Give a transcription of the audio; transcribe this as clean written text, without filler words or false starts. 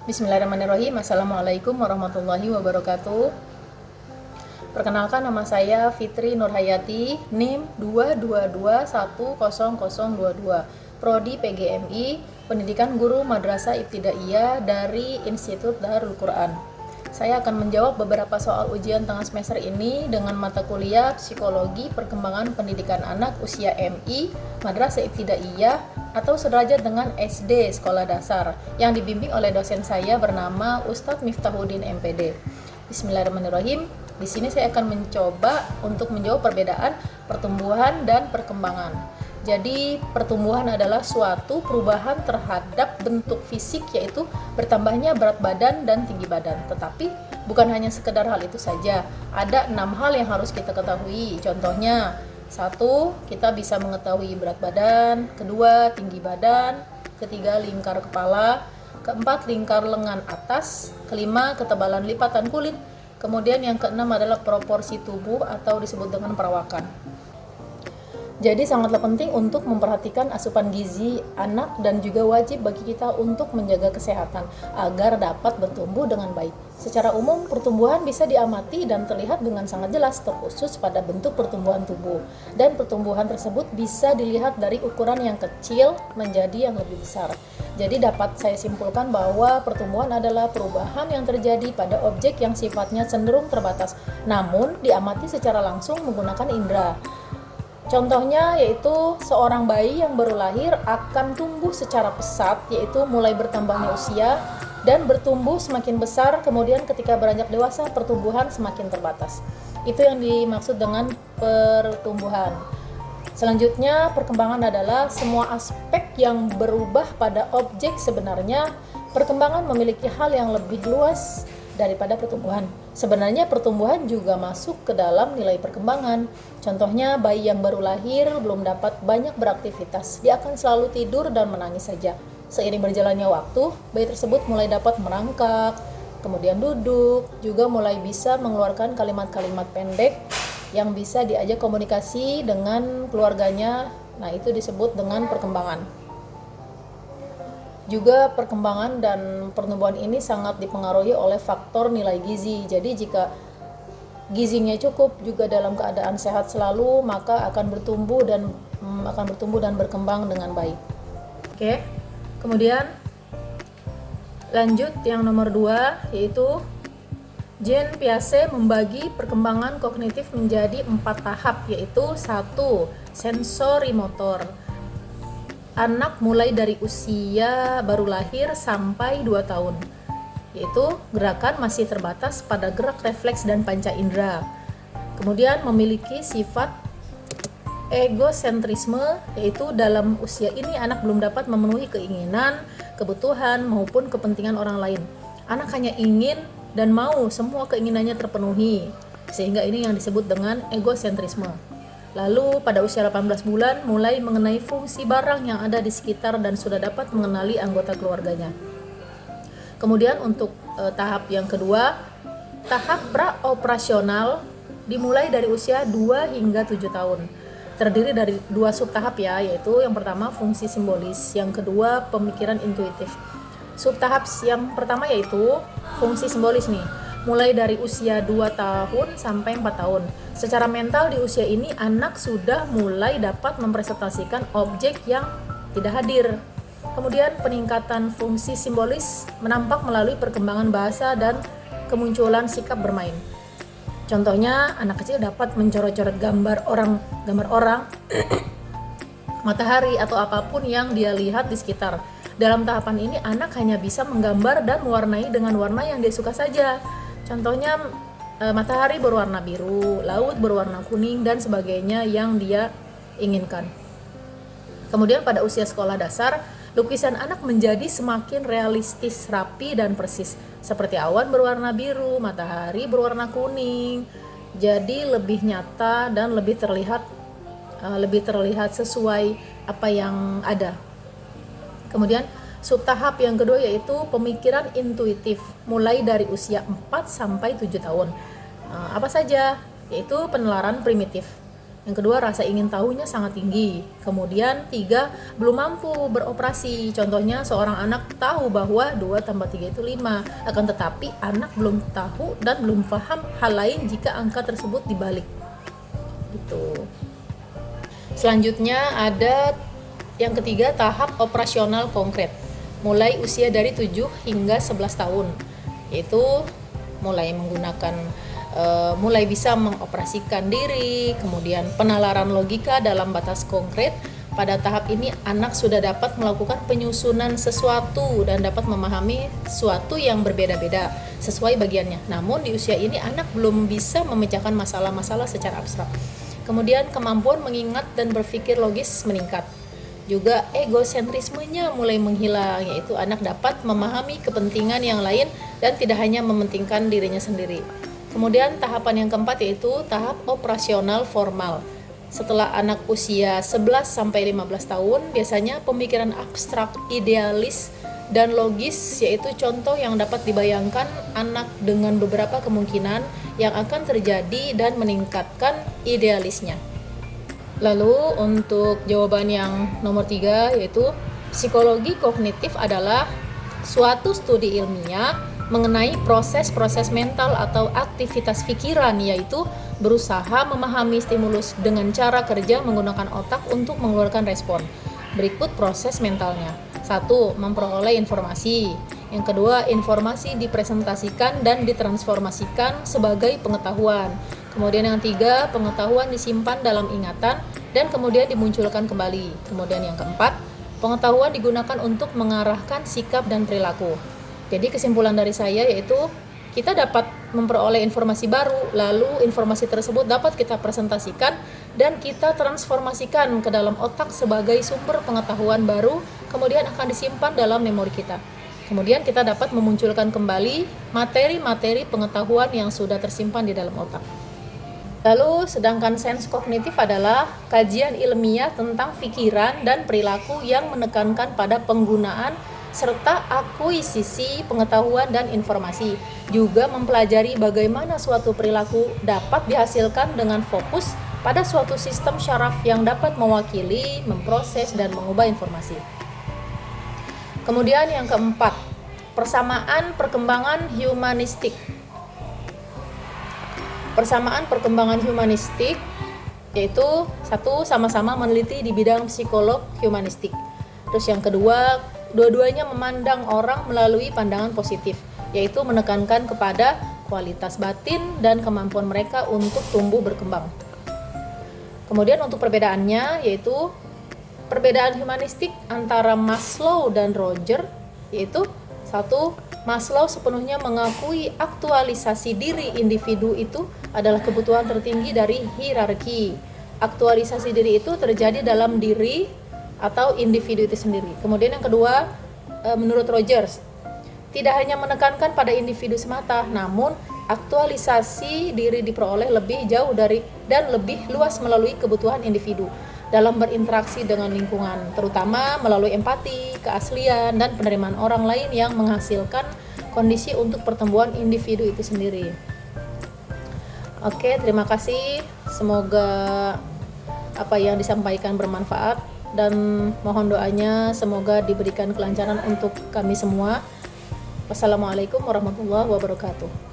Bismillahirrahmanirrahim. Assalamualaikum warahmatullahi wabarakatuh. Perkenalkan, nama saya Fitri Nurhayati, NIM 222100022, Prodi PGMI, Pendidikan Guru Madrasah Ibtidaiyah dari Institut Darul Quran. Saya akan menjawab beberapa soal ujian tengah semester ini dengan mata kuliah Psikologi Perkembangan Pendidikan Anak Usia MI, Madrasah Ibtidaiyah atau sederajat dengan SD sekolah dasar yang dibimbing oleh dosen saya bernama Ustadz Miftahuddin MPD. Bismillahirrahmanirrahim. Di sini saya akan mencoba untuk menjawab perbedaan pertumbuhan dan perkembangan. Jadi pertumbuhan adalah suatu perubahan terhadap bentuk fisik, yaitu bertambahnya berat badan dan tinggi badan. Tetapi bukan hanya sekedar hal itu saja, ada 6 hal yang harus kita ketahui. Contohnya, 1. Kita bisa mengetahui berat badan. 2. Tinggi badan. 3. Lingkar kepala. 4. Lingkar lengan atas. 5. Ketebalan lipatan kulit. Kemudian yang ke-6 adalah proporsi tubuh atau disebut dengan perawakan. Jadi sangatlah penting untuk memperhatikan asupan gizi anak dan juga wajib bagi kita untuk menjaga kesehatan agar dapat bertumbuh dengan baik. Secara umum, pertumbuhan bisa diamati dan terlihat dengan sangat jelas, terkhusus pada bentuk pertumbuhan tubuh. Dan pertumbuhan tersebut bisa dilihat dari ukuran yang kecil menjadi yang lebih besar. Jadi dapat saya simpulkan bahwa pertumbuhan adalah perubahan yang terjadi pada objek yang sifatnya cenderung terbatas, namun diamati secara langsung menggunakan indera. Contohnya yaitu seorang bayi yang baru lahir akan tumbuh secara pesat, yaitu mulai bertambahnya usia dan bertumbuh semakin besar, kemudian ketika beranjak dewasa pertumbuhan semakin terbatas. Itu yang dimaksud dengan pertumbuhan. Selanjutnya, perkembangan adalah semua aspek yang berubah pada objek. Sebenarnya perkembangan memiliki hal yang lebih luas daripada pertumbuhan. Sebenarnya pertumbuhan juga masuk ke dalam nilai perkembangan. Contohnya, bayi yang baru lahir belum dapat banyak beraktivitas. Dia akan selalu tidur dan menangis saja. Seiring berjalannya waktu, bayi tersebut mulai dapat merangkak, kemudian duduk, juga mulai bisa mengeluarkan kalimat-kalimat pendek yang bisa diajak komunikasi dengan keluarganya. Nah, itu disebut dengan perkembangan. Juga perkembangan dan pertumbuhan ini sangat dipengaruhi oleh faktor nilai gizi. Jadi jika gizinya cukup juga dalam keadaan sehat selalu, maka akan bertumbuh dan berkembang dengan baik. Oke. Kemudian lanjut yang nomor 2, yaitu Jean Piaget membagi perkembangan kognitif menjadi 4 tahap, yaitu 1. Sensori motor. Anak mulai dari usia baru lahir sampai 2 tahun, yaitu gerakan masih terbatas pada gerak refleks dan panca indera. Kemudian memiliki sifat egosentrisme, yaitu dalam usia ini anak belum dapat memenuhi keinginan, kebutuhan maupun kepentingan orang lain. Anak hanya ingin dan mau semua keinginannya terpenuhi, sehingga ini yang disebut dengan egosentrisme. Lalu pada usia 18 bulan mulai mengenai fungsi barang yang ada di sekitar dan sudah dapat mengenali anggota keluarganya. Kemudian untuk tahap yang kedua, tahap praoperasional dimulai dari usia 2 hingga 7 tahun. Terdiri dari 2 subtahap ya, yaitu yang pertama fungsi simbolis, yang kedua pemikiran intuitif. Subtahap yang pertama yaitu fungsi simbolis nih, mulai dari usia 2 tahun sampai 4 tahun. Secara mental di usia ini anak sudah mulai dapat mempresentasikan objek yang tidak hadir. Kemudian peningkatan fungsi simbolis menampak melalui perkembangan bahasa dan kemunculan sikap bermain. Contohnya, anak kecil dapat mencoret-coret gambar orang, matahari atau apapun yang dia lihat di sekitar. Dalam tahapan ini anak hanya bisa menggambar dan mewarnai dengan warna yang dia suka saja. Contohnya, matahari berwarna biru, laut berwarna kuning, dan sebagainya yang dia inginkan. Kemudian pada usia sekolah dasar, lukisan anak menjadi semakin realistis, rapi, dan persis. Seperti awan berwarna biru, matahari berwarna kuning. Jadi lebih nyata dan lebih terlihat sesuai apa yang ada. Kemudian subtahap yang kedua yaitu pemikiran intuitif, mulai dari usia 4 sampai 7 tahun. Apa saja? Yaitu penalaran primitif. Yang kedua, rasa ingin tahunya sangat tinggi. Kemudian 3, belum mampu beroperasi. Contohnya seorang anak tahu bahwa 2 tambah 3 itu 5. Akan tetapi anak belum tahu dan belum paham hal lain jika angka tersebut dibalik. Gitu. Selanjutnya ada yang ketiga, tahap operasional konkret. Mulai usia dari 7 hingga 11 tahun. Yaitu mulai menggunakan mulai bisa mengoperasikan diri, kemudian penalaran logika dalam batas konkret. Pada tahap ini anak sudah dapat melakukan penyusunan sesuatu dan dapat memahami sesuatu yang berbeda-beda sesuai bagiannya. Namun di usia ini anak belum bisa memecahkan masalah-masalah secara abstrak. Kemudian kemampuan mengingat dan berpikir logis meningkat. Juga egosentrismenya mulai menghilang, yaitu anak dapat memahami kepentingan yang lain dan tidak hanya mementingkan dirinya sendiri. Kemudian tahapan yang keempat yaitu tahap operasional formal. Setelah anak usia 11-15 tahun, biasanya pemikiran abstrak, idealis, dan logis, yaitu contoh yang dapat dibayangkan anak dengan beberapa kemungkinan yang akan terjadi dan meningkatkan idealisnya. Lalu untuk jawaban yang nomor 3 yaitu psikologi kognitif adalah suatu studi ilmiah mengenai proses-proses mental atau aktivitas pikiran, yaitu berusaha memahami stimulus dengan cara kerja menggunakan otak untuk mengeluarkan respon. Berikut proses mentalnya. 1. Memperoleh informasi. Yang kedua, informasi dipresentasikan dan ditransformasikan sebagai pengetahuan. Kemudian yang 3, pengetahuan disimpan dalam ingatan dan kemudian dimunculkan kembali. Kemudian yang keempat, pengetahuan digunakan untuk mengarahkan sikap dan perilaku. Jadi kesimpulan dari saya yaitu kita dapat memperoleh informasi baru, lalu informasi tersebut dapat kita presentasikan dan kita transformasikan ke dalam otak sebagai sumber pengetahuan baru, kemudian akan disimpan dalam memori kita. Kemudian kita dapat memunculkan kembali materi-materi pengetahuan yang sudah tersimpan di dalam otak. Lalu sedangkan sains kognitif adalah kajian ilmiah tentang pikiran dan perilaku yang menekankan pada penggunaan serta akuisisi pengetahuan dan informasi. Juga mempelajari bagaimana suatu perilaku dapat dihasilkan dengan fokus pada suatu sistem syaraf yang dapat mewakili, memproses, dan mengubah informasi. Kemudian yang keempat, persamaan perkembangan humanistik. Persamaan perkembangan humanistik yaitu 1. Sama-sama meneliti di bidang psikolog humanistik. Terus yang kedua, dua-duanya memandang orang melalui pandangan positif, yaitu menekankan kepada kualitas batin dan kemampuan mereka untuk tumbuh berkembang. Kemudian untuk perbedaannya yaitu perbedaan humanistik antara Maslow dan Roger, yaitu 1. Maslow sepenuhnya mengakui aktualisasi diri individu itu adalah kebutuhan tertinggi dari hierarki. Aktualisasi diri itu terjadi dalam diri atau individu itu sendiri. Kemudian yang kedua, menurut Rogers, tidak hanya menekankan pada individu semata, namun aktualisasi diri diperoleh lebih jauh dari dan lebih luas melalui kebutuhan individu dalam berinteraksi dengan lingkungan, terutama melalui empati, keaslian, dan penerimaan orang lain yang menghasilkan kondisi untuk pertumbuhan individu itu sendiri. Oke, terima kasih. Semoga apa yang disampaikan bermanfaat. Dan mohon doanya semoga diberikan kelancaran untuk kami semua. Wassalamualaikum warahmatullahi wabarakatuh.